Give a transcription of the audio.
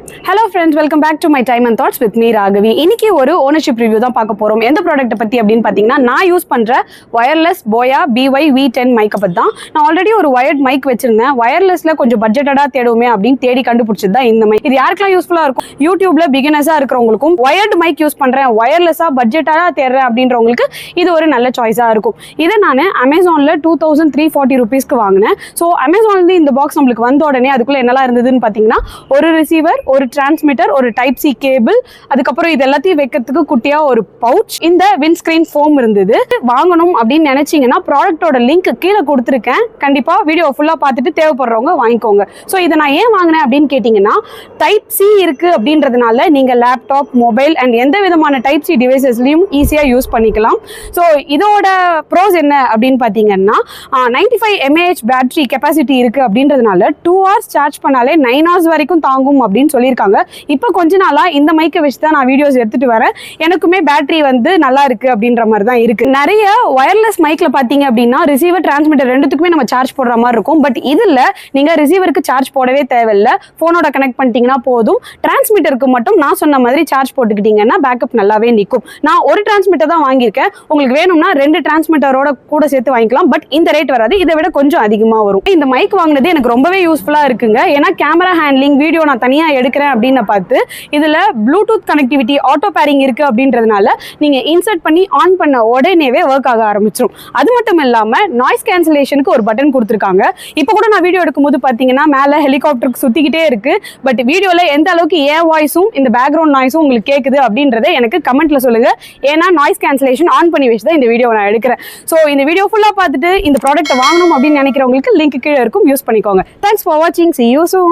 Hello friends, welcome back to my time and thoughts with me Raghavi. இன்னைக்கு ஒரு ownership review தான் பார்க்க போறோம். எந்த ப்ராடக்ட் பத்தி அப்படினு பாத்தீங்கன்னா நான் யூஸ் பண்ற வயர்லெஸ் போயா BY-V10 மைக் பத்தி தான். நான் ஆல்ரெடி ஒரு வயர்ட் மைக் வச்சிருந்தேன். வயர்லெஸ்ல கொஞ்சம் பட்ஜெட்டடா தேடுவோமே அப்படினு தேடி கண்டுபிடிச்சது தான் இந்த மைக். இது யாருக்கெல்லாம் யூஸ்ஃபுல்லா இருக்கும்? யூடியூப்ல பிகினர்ஸா இருக்கிறவங்களுக்கும் வயர்ட் மைக் யூஸ் பண்றேன், வயர்லெஸ்ஸா பட்ஜெட்டடா தேடுறேன் அப்படின்றவங்களுக்கு இது ஒரு நல்ல சாய்ஸா இருக்கும். இதை நான் அமேசான்ல 2340 ரூபீஸ்க்கு வாங்கினேன். ஸோ அமேசான்ல இருந்து இந்த பாக்ஸ் நம்மளுக்கு வந்த உடனே அதுக்குள்ள என்னெல்லாம் இருந்ததுன்னு பாத்தீங்கன்னா ஒரு ரிசீவர், ஒரு டிரான்ஸ்மிட்டர், ஒரு டைப் சி கேபிள், அதுக்கப்புறம் இது எல்லாத்தையும் வைக்கிறதுக்கு குட்டியா ஒரு பவுச், இந்த விண்ட்ஸ்கிரீன் ஃபோம் இருந்தது. வாங்கணும் அப்படின்னு நினைச்சீங்கன்னா ப்ராடக்டோட லிங்க் கீழே கொடுத்துருக்கேன். கண்டிப்பா வீடியோ ஃபுல்லா பார்த்துட்டு தேவைப்படுறவங்க வாங்கிக்கோங்க. ஸோ இதை நான் ஏன் வாங்கினேன் அப்படின்னு கேட்டீங்கன்னா டைப் சி இருக்கு அப்படின்றதுனால நீங்க லேப்டாப், மொபைல் அண்ட் எந்த விதமான டைப் சி டிவைசஸ்லயும் ஈஸியா யூஸ் பண்ணிக்கலாம். ஸோ இதோட ப்ரோஸ் என்ன அப்படின்னு பாத்தீங்கன்னா 95 mAh பேட்டரி கெப்பாசிட்டி இருக்கு அப்படின்றதுனால 2 hours சார்ஜ் பண்ணாலே 9 hours வரைக்கும் தாங்கும் அப்படின்னு சொல்லியிருக்காங்க. இப்போ கொஞ்ச நாளா இந்த மைக்கை வச்சு தான் நான் வீடியோஸ் எடுத்துட்டு வரேன். எனக்குமே பேட்டரி வந்து நல்லா இருக்கு அப்படின்ற மாதிரி தான் இருக்கு. நிறைய வயர்லெஸ் மைக்ல பாத்தீங்க அப்படின்னா ரிசீவர், டிரான்ஸ்மிட்டர் ரெண்டுத்துக்குமே நம்ம சார்ஜ் போடுற மாதிரி இருக்கும். பட் இதுல நீங்க ரிசீவருக்கு சார்ஜ் போடவே தேவையில்லை. போனோட கனெக்ட் பண்ணிட்டீங்கன்னா போதும். டிரான்ஸ்மிட்டருக்கு மட்டும் நான் சொன்ன மாதிரி சார்ஜ் போட்டுக்கிட்டீங்கன்னா பேக்கப் நல்லாவே நிற்கும். நான் ஒரு டிரான்ஸ்மிட்டர் தான் வாங்கியிருக்கேன். உங்களுக்கு வேணும்னா 2 டிரான்ஸ்மிட்டரோட கூட சேர்த்து வாங்கிக்கலாம். பட் இந்த ரேட் வராது, இதை விட கொஞ்சம் அதிகமா வரும். இந்த மைக் வாங்கினது எனக்கு ரொம்பவே யூஸ்ஃபுல்லா இருக்குங்க. ஏன்னா கேமரா ஹேண்ட்லிங், வீடியோ நான் தனியா எடுக்கிறேன் அப்படின்னு பார்த்து இதுல ப்ளூடூத் கனெக்டிவிட்டி, ஆட்டோ பேரிங் இருக்கு அப்படின்றதுனால நீங்க இன்சர்ட் பண்ணி ஆன் பண்ண உடனேவே ஒர்க் ஆக ஆரம்பிச்சிடும். அது மட்டும் இல்லாம நாய்ஸ் கேன்சலேஷனுக்கு ஒரு பட்டன் கொடுத்துருக்காங்க. இப்போ கூட நான் வீடியோ எடுக்கும்போது பாத்தீங்கன்னா மேல ஹெலிகாப்டருக்கு சுத்திக்கிட்டே இருக்கு. பட் வீடியோல எந்த அளவுக்கு ஏன் வாய்ஸும் இந்த பேக்ரவுண்ட் நாய்ஸும் உங்களுக்கு கேட்குது அப்படின்றத எனக்கு கமெண்ட்ல சொல்லுங்க. ஏன்னா நாய்ஸ் கேன்சலேஷன் ஆன் பண்ணி வச்சு தான் இந்த வீடியோ நான் எடுக்கிறேன். ஸோ இந்த வீடியோ ஃபுல்லா பார்த்துட்டு இந்த ப்ராடக்ட் வாங்கணும் அப்படின்னு நினைக்கிறவங்களுக்கு லிங்க் கீழே இருக்கும், யூஸ் பண்ணிக்கோங்க. தேங்க்ஸ் ஃபார் வாட்சிங். See you soon.